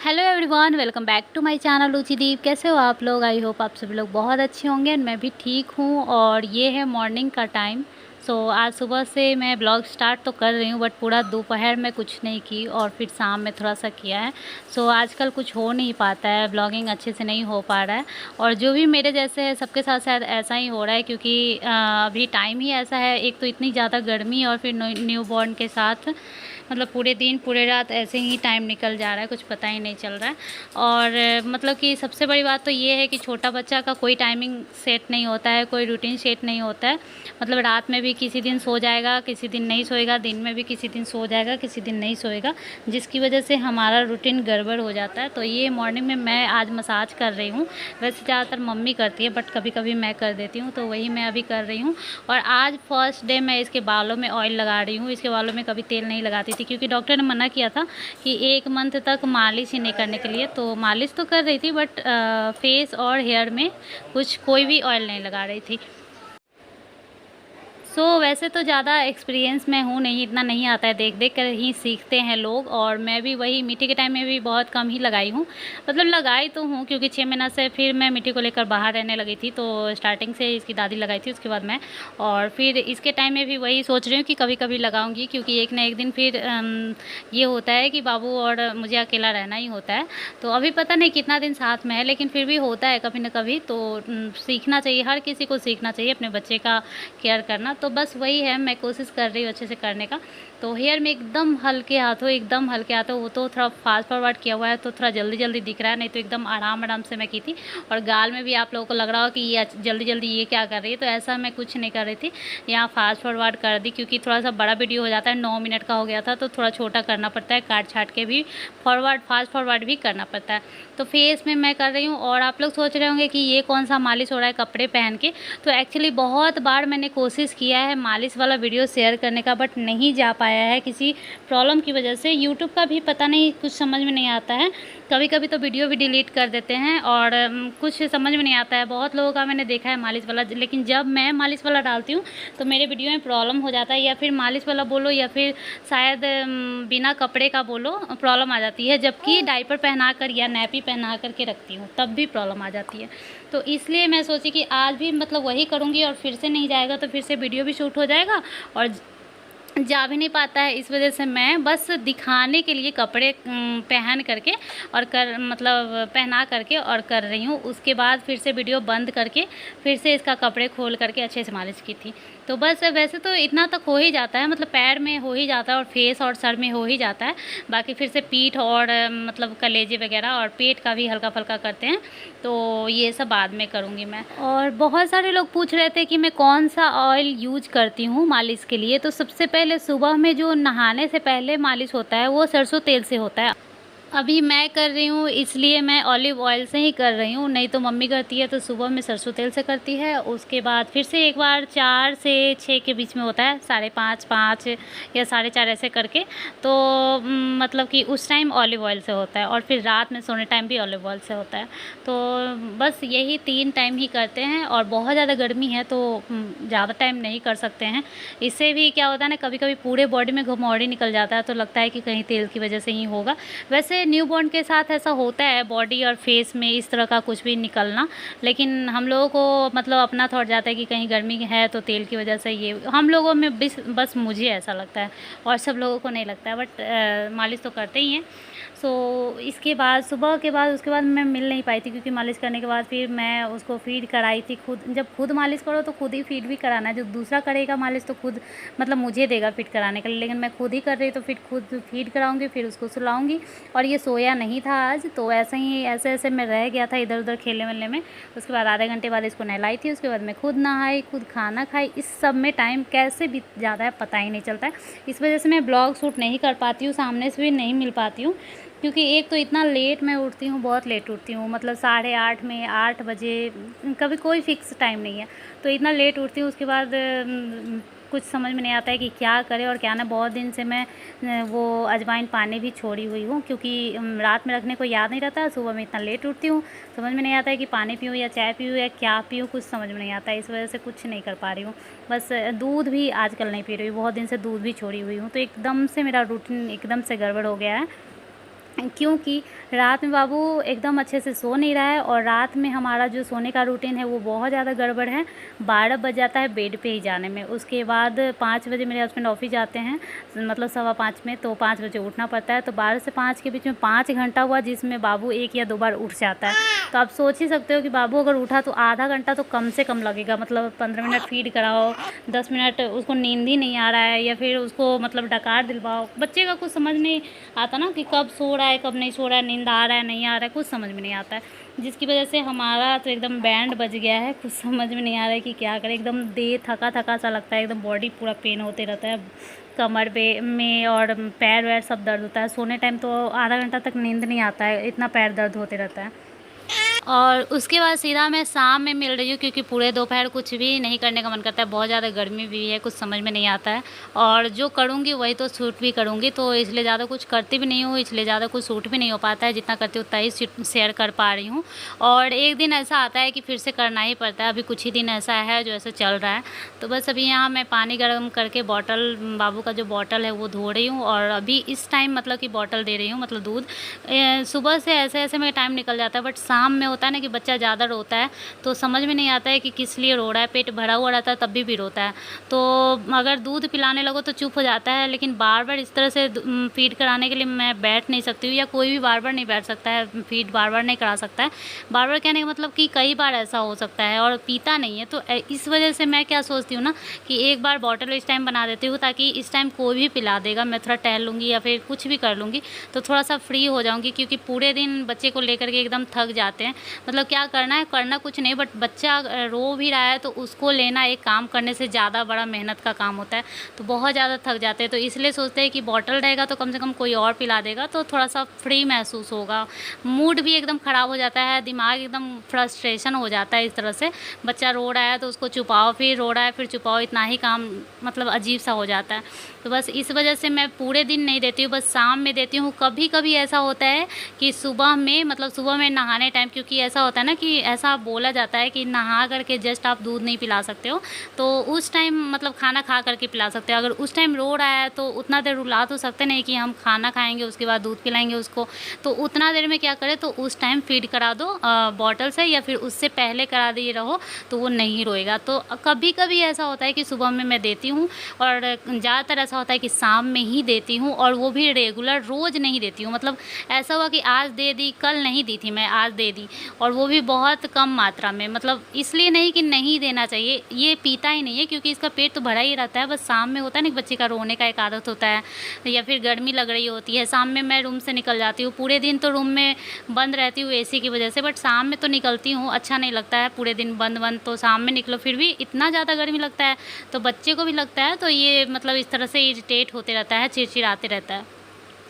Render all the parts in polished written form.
Hello everyone, welcome back to my channel Ruchideep. कैसे हो आप लोग? आई होप आप सभी लोग बहुत अच्छे होंगे एंड मैं भी ठीक हूँ। और ये है मॉर्निंग का टाइम। आज सुबह से मैं ब्लॉग स्टार्ट तो कर रही हूँ, बट पूरा दोपहर में कुछ नहीं की और फिर शाम में थोड़ा सा किया है। आजकल कुछ हो नहीं पाता है, ब्लॉगिंग अच्छे से नहीं हो पा रहा है। और जो भी मेरे जैसे है सबके साथ शायद ऐसा ही हो रहा है, क्योंकि अभी टाइम ही ऐसा है। एक तो इतनी ज़्यादा गर्मी और फिर न्यू बॉर्न के साथ मतलब पूरे दिन पूरे रात ऐसे ही टाइम निकल जा रहा है, कुछ पता ही नहीं चल रहा है। और मतलब कि सबसे बड़ी बात तो ये है कि छोटा बच्चा का कोई टाइमिंग सेट नहीं होता है, कोई रूटीन सेट नहीं होता है। मतलब रात में भी किसी दिन सो जाएगा, किसी दिन नहीं सोएगा, दिन में भी किसी दिन सो जाएगा, किसी दिन नहीं सोएगा, जिसकी वजह से हमारा रूटीन गड़बड़ हो जाता है। तो ये मॉर्निंग में मैं आज मसाज कर रही हूँ। वैसे ज़्यादातर मम्मी करती है, बट कभी कभी मैं कर देती हूँ, तो वही मैं अभी कर रही हूँ। और आज फर्स्ट डे मैं इसके बालों में ऑयल लगा रही हूँ। इसके बालों में कभी तेल नहीं लगाती थी, क्योंकि डॉक्टर ने मना किया था कि 1 मंथ तक मालिश ही नहीं करने के लिए। तो मालिश तो कर रही थी, बट फेस और हेयर में कोई भी ऑयल नहीं लगा रही थी। वैसे तो ज़्यादा एक्सपीरियंस मैं हूँ नहीं, इतना नहीं आता है, देख देख कर ही सीखते हैं लोग। और मैं भी वही मिट्टी के टाइम में भी बहुत कम ही लगाई हूँ। मतलब लगाई तो हूँ, क्योंकि 6 महीना से फिर मैं मिट्टी को लेकर बाहर रहने लगी थी, तो स्टार्टिंग से इसकी दादी लगाई थी, उसके बाद मैं। और फिर इसके टाइम में भी वही सोच रही हूँ कि कभी कभी लगाऊँगी, क्योंकि एक ना एक दिन फिर ये होता है कि बाबू और मुझे अकेला रहना ही होता है। तो अभी पता नहीं कितना दिन साथ में है, लेकिन फिर भी होता है कभी ना कभी। तो सीखना चाहिए, हर किसी को सीखना चाहिए अपने बच्चे का केयर करना। तो बस वही है, मैं कोशिश कर रही हूँ अच्छे से करने का। तो हेयर में एकदम हल्के हाथों, एकदम हल्के हाथों। वो तो थोड़ा फास्ट फॉरवर्ड किया हुआ है, तो थोड़ा जल्दी जल्दी दिख रहा है, नहीं तो एकदम आराम आराम से मैं की थी। और गाल में भी आप लोगों को लग रहा हो कि ये जल्दी जल्दी ये क्या कर रही है, तो ऐसा मैं कुछ नहीं कर रही थी। यहाँ फास्ट फॉरवर्ड कर दी, क्योंकि थोड़ा सा बड़ा वीडियो हो जाता है, 9 मिनट का हो गया था, तो थोड़ा छोटा करना पड़ता है, काट छाट के भी फास्ट फॉरवर्ड भी करना पड़ता है। तो फेस में मैं कर रही हूँ। और आप लोग सोच रहे होंगे कि ये कौन सा मालिश हो रहा है कपड़े पहन के। तो एक्चुअली बहुत बार मैंने कोशिश किया है मालिश वाला वीडियो शेयर करने का, बट नहीं जा पाया है किसी प्रॉब्लम की वजह से। यूट्यूब का भी पता नहीं, कुछ समझ में नहीं आता है। कभी कभी तो वीडियो भी डिलीट कर देते हैं, और कुछ समझ में नहीं आता है। बहुत लोगों का मैंने देखा है मालिश वाला, लेकिन जब मैं मालिश वाला डालती हूँ तो मेरे वीडियो में प्रॉब्लम हो जाता है। या फिर मालिश वाला बोलो, या फिर शायद बिना कपड़े का बोलो, प्रॉब्लम आ जाती है। जबकि डाइपर पहना कर या नैपी पहना कर के रखती हूँ, तब भी प्रॉब्लम आ जाती है। तो इसलिए मैं सोची कि आज भी मतलब वही करूँगी, और फिर से नहीं जाएगा तो फिर से वीडियो भी शूट हो जाएगा और जा भी नहीं पाता है। इस वजह से मैं बस दिखाने के लिए कपड़े पहन करके और पहना करके और कर रही हूँ। उसके बाद फिर से वीडियो बंद करके फिर से इसका कपड़े खोल करके अच्छे से मालिश की थी। तो बस वैसे तो इतना तक हो ही जाता है, मतलब पैर में हो ही जाता है और फेस और सर में हो ही जाता है। बाकी फिर से पीठ और कलेजे वगैरह और पेट का भी हल्का फुल्का करते हैं। तो ये सब बाद में करूँगी मैं। और बहुत सारे लोग पूछ रहे थे कि मैं कौन सा ऑयल यूज करती हूँ मालिश के लिए। तो सबसे पहले सुबह में जो नहाने से पहले मालिश होता है वो सरसों तेल से होता है। अभी मैं कर रही हूँ इसलिए मैं ऑलिव ऑयल से ही कर रही हूँ, नहीं तो मम्मी करती है तो सुबह में सरसों तेल से करती है। उसके बाद फिर से एक बार 4 से 6 के बीच में होता है, 5:30 5 या 4:30 ऐसे करके। तो मतलब कि उस टाइम ऑलिव ऑयल से होता है, और फिर रात में सोने टाइम भी ऑलिव ऑयल से होता है। तो बस यही 3 टाइम ही करते हैं। और बहुत ज़्यादा गर्मी है तो ज़्यादा टाइम नहीं कर सकते हैं। इससे भी क्या होता है ना, कभी कभी पूरे बॉडी में घमौड़ी निकल जाता है, तो लगता है कि कहीं तेल की वजह से ही होगा। वैसे न्यूबॉर्न के साथ ऐसा होता है, बॉडी और फेस में इस तरह का कुछ भी निकलना। लेकिन हम लोगों को मतलब अपना थॉट जाता है कि कहीं गर्मी है तो तेल की वजह से ये हम लोगों में बस मुझे ऐसा लगता है, और सब लोगों को नहीं लगता है। बट मालिश तो करते ही हैं। इसके बाद सुबह के बाद उसके बाद मैं मिल नहीं पाई थी, क्योंकि मालिश करने के बाद फिर मैं उसको फीड कराई थी खुद। जब खुद मालिश करो तो खुद ही फीड भी कराना है। जो दूसरा करेगा मालिश तो खुद मतलब मुझे देगा फीड कराने के लिए, लेकिन मैं खुद ही कर रही तो फिर खुद फीड कराऊंगी, फिर उसको सुलाऊंगी। और ये सोया नहीं था आज, तो ऐसे ऐसे मैं रह गया था इधर उधर खेलने वेलने में। उसके बाद आधे घंटे बाद इसको नहलाई थी, उसके बाद मैं खुद नहाई, खुद खाना खाई। इस सब में टाइम कैसे बीत जाता है पता ही नहीं चलता है। इस वजह से मैं ब्लॉग शूट नहीं कर पाती हूँ, सामने से भी नहीं मिल पाती हूँ। क्योंकि एक तो इतना लेट मैं उठती हूँ, बहुत लेट उठती हूँ, मतलब 8:30 में 8 बजे, कभी कोई फ़िक्स टाइम नहीं है। तो इतना लेट उठती हूँ, उसके बाद कुछ समझ में नहीं आता है कि क्या करें और क्या ना। बहुत दिन से मैं वो अजवाइन पानी भी छोड़ी हुई हूँ, क्योंकि रात में रखने को याद नहीं रहता। सुबह में इतना लेट उठती हूँ, समझ में नहीं आता है कि पानी पीऊँ या चाय पीऊँ या क्या पीऊँ, कुछ समझ में नहीं आता है। इस वजह से कुछ नहीं कर पा रही हूँ। बस दूध भी आजकल नहीं पी रही हूँ, बहुत दिन से दूध भी छोड़ी हुई हूँ। तो एकदम से मेरा रूटीन एकदम से गड़बड़ हो गया है। क्योंकि रात में बाबू एकदम अच्छे से सो नहीं रहा है और रात में हमारा जो सोने का रूटीन है वो बहुत ज़्यादा गड़बड़ है। 12 बज जाता है बेड पे ही जाने में। उसके बाद 5 बजे मेरे हस्बैंड ऑफिस जाते हैं, मतलब 5:15 में, तो 5 बजे उठना पड़ता है। तो 12 से 5 के बीच में 5 घंटा हुआ जिसमें बाबू 1 या 2 बार उठ जाता है। तो आप सोच ही सकते हो कि बाबू अगर उठा तो आधा घंटा तो कम से कम लगेगा। मतलब 15 मिनट फीड कराओ, 10 मिनट उसको नींद ही नहीं आ रहा है, या फिर उसको मतलब डकार दिलवाओ। बच्चे का कुछ समझ नहीं आता ना कि कब सो रहा है कब नहीं सो रहा है, नींद आ रहा है नहीं आ रहा है, कुछ समझ में नहीं आता है। जिसकी वजह से हमारा तो एकदम बैंड बज गया है, कुछ समझ में नहीं आ रहा है कि क्या करें। एकदम देह थका थका सा लगता है, एकदम बॉडी पूरा पेन होते रहता है, कमर पे में और पैर वैर सब दर्द होता है। सोने टाइम तो आधा घंटा तक नींद नहीं आता है, इतना पैर दर्द होते रहता है। और उसके बाद सीधा मैं शाम में मिल रही हूँ, क्योंकि पूरे दोपहर कुछ भी नहीं करने का मन करता है, बहुत ज़्यादा गर्मी भी है, कुछ समझ में नहीं आता है। और जो करूँगी वही तो शूट भी करूँगी, तो इसलिए ज़्यादा कुछ करती भी नहीं हूँ, इसलिए ज़्यादा कुछ शूट भी नहीं हो पाता है। जितना करती हूँ उतना ही शेयर कर पा रही हूँ। और एक दिन ऐसा आता है कि फिर से करना ही पड़ता है। अभी कुछ ही दिन ऐसा है जो ऐसे चल रहा है। तो बस अभी यहाँ मैं पानी गर्म करके बॉटल, बाबू का जो बॉटल है वो धो रही हूँ, और अभी इस टाइम मतलब कि बॉटल दे रही हूँ, मतलब दूध। सुबह से ऐसे ऐसे मेरा टाइम निकल जाता है, बट शाम में होता है ना कि बच्चा ज़्यादा रोता है तो समझ में नहीं आता है कि किस लिए रो रहा है। पेट भरा हुआ रहता है तब भी रोता है। तो अगर दूध पिलाने लगो तो चुप हो जाता है, लेकिन बार बार इस तरह से फीड कराने के लिए मैं बैठ नहीं सकती हूँ, या कोई भी बार बार नहीं बैठ सकता है, फीड बार बार नहीं करा सकता है। बार बार कहने का मतलब कि कई बार ऐसा हो सकता है, और पीता नहीं है। तो इस वजह से मैं क्या सोचती हूँ ना कि एक बार बॉटल इस टाइम बना देती हूँ, ताकि इस टाइम कोई भी पिला देगा, मैं थोड़ा टहल लूँगी या फिर कुछ भी कर लूँगी तो थोड़ा सा फ्री हो जाऊँगी। क्योंकि पूरे दिन बच्चे को लेकर के एकदम थक जाते हैं। मतलब क्या करना है, करना कुछ नहीं, बट बच्चा रो भी रहा है तो उसको लेना एक काम करने से ज़्यादा बड़ा मेहनत का काम होता है, तो बहुत ज़्यादा थक जाते हैं। तो इसलिए सोचते हैं कि बॉटल रहेगा तो कम से कम कोई और पिला देगा, तो थोड़ा सा फ्री महसूस होगा। मूड भी एकदम ख़राब हो जाता है, दिमाग एकदम फ्रस्ट्रेशन हो जाता है। इस तरह से बच्चा रो रहा है तो उसको छुपाओ, फिर रो रहा है फिर छुपाओ, इतना ही काम मतलब अजीब सा हो जाता है। तो बस इस वजह से मैं पूरे दिन नहीं देती हूँ, बस शाम में देती हूँ। कभी कभी ऐसा होता है कि सुबह में, मतलब सुबह में नहाने टाइम, क्योंकि ऐसा होता है ना कि ऐसा बोला जाता है कि नहा करके जस्ट आप दूध नहीं पिला सकते हो, तो उस टाइम मतलब खाना खा करके पिला सकते हो। अगर उस टाइम रो रहा है तो उतना देर रुला तो सकते नहीं कि हम खाना खाएंगे उसके बाद दूध पिलाएंगे उसको, तो उतना देर में क्या करें, तो उस टाइम फीड करा दो बॉटल से, या फिर उससे पहले करा दिए रहो तो वो नहीं रोएगा। तो कभी कभी ऐसा होता है कि सुबह में मैं देती हूँ, और ज़्यादातर ऐसा होता है कि शाम में ही देती हूँ, और वो भी रेगुलर रोज़ नहीं देती हूँ। मतलब ऐसा हुआ कि आज दे दी, कल नहीं दी थी मैं, आज दे दी, और वो भी बहुत कम मात्रा में। मतलब इसलिए नहीं कि नहीं देना चाहिए, ये पीता ही नहीं है क्योंकि इसका पेट तो भरा ही रहता है। बस शाम में होता है ना कि बच्चे का रोने का एक आदत होता है, या फिर गर्मी लग रही होती है, शाम में मैं रूम से निकल जाती हूँ। पूरे दिन तो रूम में बंद रहती हूँ एसी की वजह से, बट शाम में तो निकलती हूँ, अच्छा नहीं लगता है पूरे दिन बंद बंद, तो शाम में निकलो फिर भी इतना ज़्यादा गर्मी लगता है, तो बच्चे को भी लगता है। तो ये मतलब इस तरह से इरिटेट होते रहता है, चिड़चिड़ाते रहता है।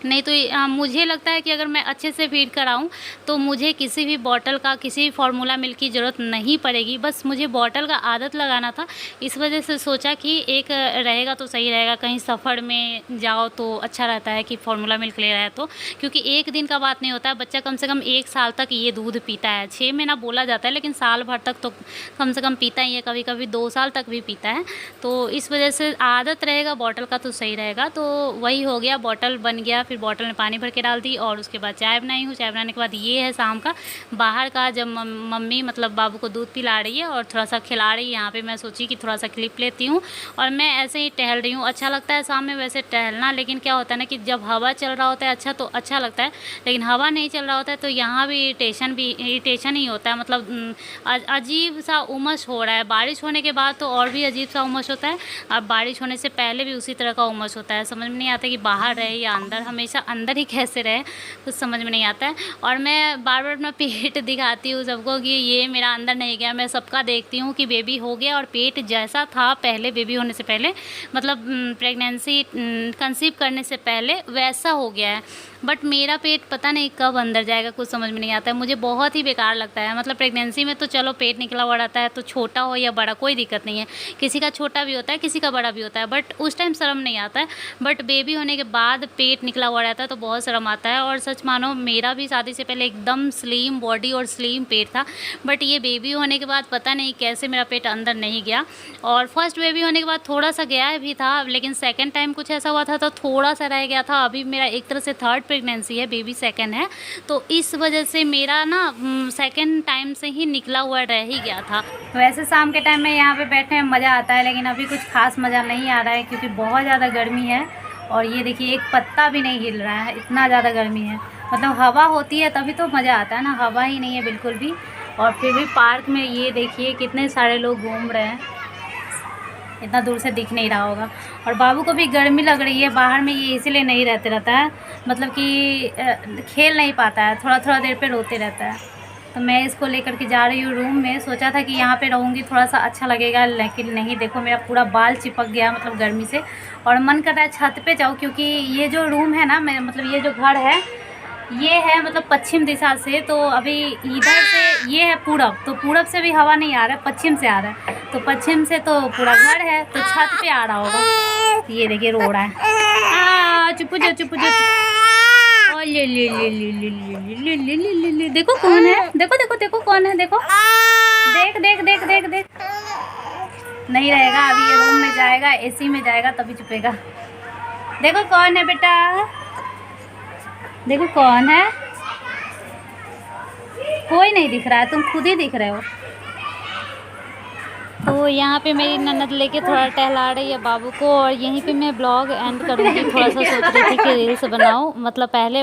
नहीं तो मुझे लगता है कि अगर मैं अच्छे से फीड कराऊँ तो मुझे किसी भी बॉटल का, किसी भी फार्मूला मिल्क की ज़रूरत नहीं पड़ेगी। बस मुझे बॉटल का आदत लगाना था, इस वजह से सोचा कि एक रहेगा तो सही रहेगा, कहीं सफ़र में जाओ तो अच्छा रहता है कि फार्मूला मिल्क ले रहा है तो। क्योंकि एक दिन का बात नहीं होता है, बच्चा कम से कम 1 साल तक ये दूध पीता है। 6 महीना बोला जाता है, लेकिन साल भर तक तो कम से कम पीता ही है, कभी कभी 2 साल तक भी पीता है। तो इस वजह से आदत रहेगा बॉटल का तो सही रहेगा। तो वही हो गया, बॉटल बन गया, फिर बॉटल में पानी भर के डाल दी, और उसके बाद चाय बनाई हूँ। चाय बनाने के बाद ये है शाम का। बाहर का जब मम्मी मतलब बाबू को दूध पिला रही है और थोड़ा सा खिला रही है, यहाँ पे मैं सोची कि थोड़ा सा क्लिप लेती हूँ, और मैं ऐसे ही टहल रही हूँ। अच्छा लगता है शाम में वैसे टहलना, लेकिन क्या होता है ना कि जब हवा चल रहा होता है अच्छा तो अच्छा लगता है, लेकिन हवा नहीं चल रहा होता है तो यहाँ भी इरिटेशन ही होता है। मतलब अजीब सा उमस हो रहा है। बारिश होने के बाद तो और भी अजीब सा उमस होता है, और बारिश होने से पहले भी उसी तरह का उमस होता है। समझ में नहीं आता कि बाहर रहे या अंदर, हमेशा अंदर ही कैसे रहे, कुछ समझ में नहीं आता है। और मैं बार बार अपना पेट दिखाती हूँ सबको कि ये मेरा अंदर नहीं गया। मैं सबका देखती हूँ कि बेबी हो गया, और पेट जैसा था पहले बेबी होने से पहले, मतलब प्रेगनेंसी कंसीव करने से पहले, वैसा हो गया है। बट मेरा पेट पता नहीं कब अंदर जाएगा, कुछ समझ में नहीं आता है। मुझे बहुत ही बेकार लगता है। मतलब प्रेगनेंसी में तो चलो पेट निकला हुआ रहता है, तो छोटा हो या बड़ा कोई दिक्कत नहीं है, किसी का छोटा भी होता है किसी का बड़ा भी होता है, बट उस टाइम शर्म नहीं आता है। बट बेबी होने के बाद पेट निकला हुआ रहता है तो बहुत शर्म आता है। और सच मानो मेरा भी शादी से पहले एकदम स्लिम बॉडी और स्लिम पेट था, बट ये बेबी होने के बाद पता नहीं कैसे मेरा पेट अंदर नहीं गया। और फर्स्ट बेबी होने के बाद थोड़ा सा गया भी था, लेकिन सेकंड टाइम कुछ ऐसा हुआ था तो थोड़ा सा रह गया था। अभी मेरा एक तरह से थर्ड प्रेगनेंसी है, बेबी सेकंड है, तो इस वजह से मेरा ना सेकंड टाइम से ही निकला हुआ रह ही गया था। वैसे शाम के टाइम में यहाँ पे बैठने में मज़ा आता है, लेकिन अभी कुछ खास मज़ा नहीं आ रहा है क्योंकि बहुत ज़्यादा गर्मी है। और ये देखिए एक पत्ता भी नहीं हिल रहा है, इतना ज़्यादा गर्मी है। मतलब हवा होती है तभी तो मज़ा आता है ना, हवा ही नहीं है बिल्कुल भी। और फिर भी पार्क में ये देखिए कितने सारे लोग घूम रहे हैं, इतना दूर से दिख नहीं रहा होगा। और बाबू को भी गर्मी लग रही है, बाहर में ये इसीलिए नहीं रहता है, मतलब कि खेल नहीं पाता है, थोड़ा थोड़ा देर पे रोते रहता है। तो मैं इसको लेकर के जा रही हूँ रूम में। सोचा था कि यहाँ पे रहूँगी थोड़ा सा अच्छा लगेगा, लेकिन नहीं, देखो मेरा पूरा बाल चिपक गया मतलब गर्मी से। और मन कर रहा है छत पे जाऊँ, क्योंकि ये जो रूम है ना, मैं मतलब ये जो घर है ये है मतलब पश्चिम दिशा से, तो अभी इधर से ये है पूरब, तो पूरब से भी हवा नहीं आ रहा है, पश्चिम से आ रहा है। तो पश्चिम से तो पूरा घर है, तो छत पे आ रहा होगा। ये देखिए रो रहा है, चुप जाओ चुप जाओ। और ले ले ले ले ले ले ले ले ले ले ले, देखो कौन है, देखो देखो देखो कौन है, देखो देख देख देख देख देख। नहीं रहेगा, अभी ये रूम में जाएगा, एसी में जाएगा तभी चुपेगा। देखो कौन है बेटा, देखो कौन है। कोई नहीं दिख रहा है, तुम खुद ही दिख रहे हो। तो यहाँ पे मेरी ननद लेके थोड़ा टहला रही है बाबू को, और यहीं पे मैं ब्लॉग एंड करूँगी। थोड़ा सा सोच रही थी कि रील्स बनाऊँ, मतलब पहले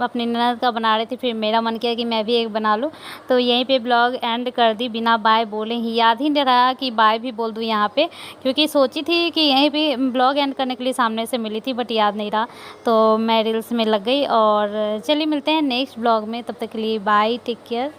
अपनी ननद का बना रही थी, फिर मेरा मन किया कि मैं भी एक बना लूँ, तो यहीं पे ब्लॉग एंड कर दी बिना बाय बोले ही। याद ही नहीं रहा कि बाय भी बोल दूँ यहाँ पे, क्योंकि सोची थी कि यहीं पे ब्लॉग एंड करने के लिए सामने से मिली थी, बट याद नहीं रहा, तो मैं रील्स में लग गई। और चलिए मिलते हैं नेक्स्ट ब्लॉग में, तब तक के लिए बाय, टेक केयर।